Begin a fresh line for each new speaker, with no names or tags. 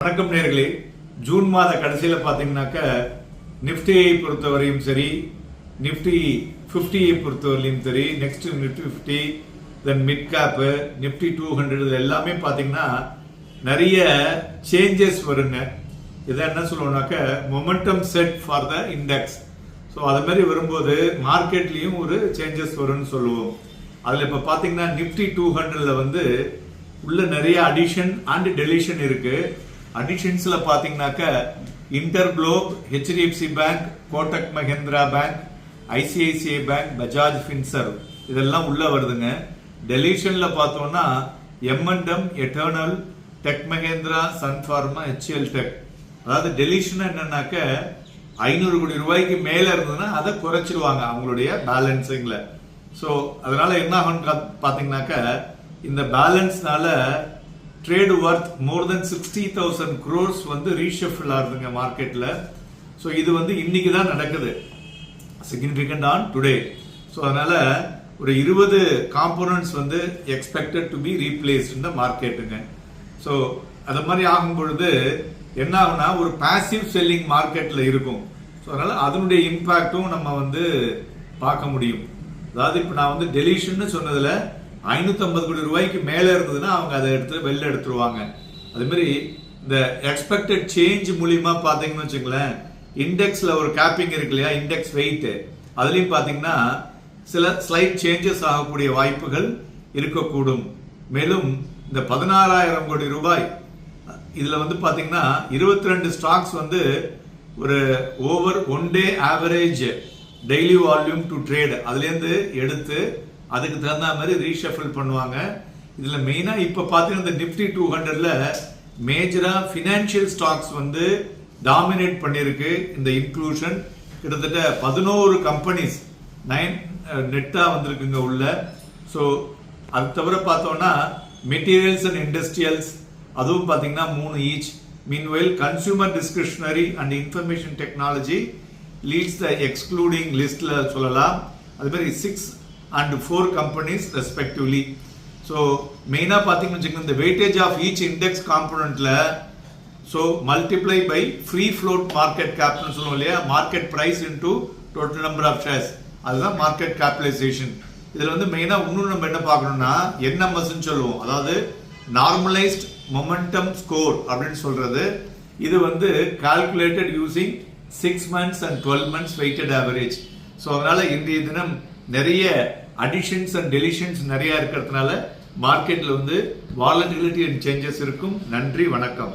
வணக்கம் நேயர்களே. ஜூன் மாத கடைசியில் பார்த்தீங்கன்னாக்க நிஃப்டியை பொறுத்தவரையும் சரி, நிஃப்டி 50 பொறுத்தவரையும் சரி, next Nifty 50, then mid cap, Nifty 200 இது எல்லாமே பார்த்தீங்கன்னா நிறைய சேஞ்சஸ் வருங்க. இதை என்ன சொல்லுவோம்னாக்க momentum set for the index. So அது மாதிரி வரும்போது மார்க்கெட்லேயும் ஒரு சேஞ்சஸ் வரும்னு சொல்லுவோம். அதில் இப்போ பார்த்தீங்கன்னா நிஃப்டி 200 வந்து உள்ள நிறைய அடிஷன் அண்ட் டெலிஷன் இருக்கு. அடிஷன்ஸ்ல பாத்தீங்கன்னாக்க InterGlobe, HDFC bank, Kotak Mahindra bank, ICICI bank, Bajaj Finserv இதெல்லாம் உள்ள வருதுங்க. டெலிஷன்ல பார்த்தோம்னா எம்என்டம், Eternal, Tech Mahindra, Sun Pharma, HCL tech. அதாவது டெலிஷன் என்னன்னாக்க 500 கோடி ரூபாய்க்கு மேல இருந்ததுன்னா அதை குறைச்சிடுவாங்க அவங்களுடைய பேலன்சிங்ல. ஸோ அதனால என்ன ஆகும் பாத்தீங்கன்னாக்க இந்த பேலன்ஸ்னால ட்ரேட் வர்த் மோர் தென் 60,000 crores வந்து ரீஷஃபில் ஆகுதுங்க மார்க்கெட்ல. ஸோ இது வந்து இன்னைக்கு தான் நடக்குது, சிக்னிஃபிகண்ட் ஆன் டுடே. ஸோ அதனால ஒரு 20 காம்போனன்ட்ஸ் வந்து எக்ஸ்பெக்டட் டு பி ரீப்ளேஸ்ட் இந்த மார்க்கெட்டுங்க. ஸோ அது மாதிரி ஆகும் பொழுது என்ன ஆகுனா ஒரு பாசிவ் செல்லிங் மார்க்கெட்ல இருக்கும். ஸோ அதனால அதனுடைய இம்பாக்டும் நம்ம வந்து பார்க்க முடியும். அதாவது இப்போ நான் வந்து டெலிஷன் சொன்னதுல 550 கோடி ரூபாய்க்கு மேல இருந்ததுன்னா அவங்க அதை எடுத்து வெளில எடுத்துருவாங்க. அதே மாதிரி இந்த எக்ஸ்பெக்டட் சேஞ்ச் மூலியமா பாத்தீங்கன்னு வச்சுங்களேன், இண்டெக்ஸ்ல ஒரு கேப்பிங் இருக்கு இல்லையா, இண்டெக்ஸ் வெயிட், அதுலயும் பாத்தீங்கன்னா சில ஸ்லைட் சேஞ்சஸ் ஆகக்கூடிய வாய்ப்புகள் இருக்கக்கூடும். மேலும் இந்த 16,000 கோடி ரூபாய் இதுல வந்து பாத்தீங்கன்னா 22 ஸ்டாக்ஸ் வந்து ஒரு over 1 day average daily volume to trade அதுல இருந்து எடுத்து அதுக்கு தகுந்த மாதிரி ரீஷஃபில் பண்ணுவாங்க. இதுல மெயினா இப்ப பாத்தீங்கன்னா இந்த நிஃப்டி 200ல மேஜரா பினான்சியல் ஸ்டாக்ஸ் வந்து டாமினேட் பண்ணிருக்கு. இந்த இன்க்ளூஷன் கிட்டத்தட்ட 11 கம்பெனிஸ் 9 நெட்டா வந்திருக்குங்க உள்ள. ஸோ அது தவிர பார்த்தோம்னா மெட்டீரியல்ஸ் அண்ட் இண்டஸ்ட்ரியல்ஸ் அதுவும் பார்த்தீங்கன்னா 3 each. Meanwhile consumer discretionary and information technology leads the excluding லிஸ்ட்ல சொல்லலாம். அது மாதிரி 6 and 4 companies respectively. So மெயினா பாத்தீங்கன்னு வச்சுக்கோங்க, இந்த weightage of each index componentல so multiply by free float market cap னு சொல்லுவோம் இல்லையா, market price into total number of shares, அதுதான் market capitalization. இதுல வந்து மெயினா இன்னும் நம்ம என்ன பார்க்கணும்னா NMS னு சொல்லுவோம், அதாவது normalized momentum score அப்படின்னு சொல்றது. இது வந்து calculated using 6 months and 12 months weighted average. So அதனால இன்றைய தினம் நிறைய அடிஷன்ஸ் அண்ட் டெலிஷன்ஸ் நிறைய இருக்கிறதுனால மார்க்கெட்ல வந்து வாலட்டிலிட்டி அண்ட் சேஞ்சஸ் இருக்கும். நன்றி, வணக்கம்.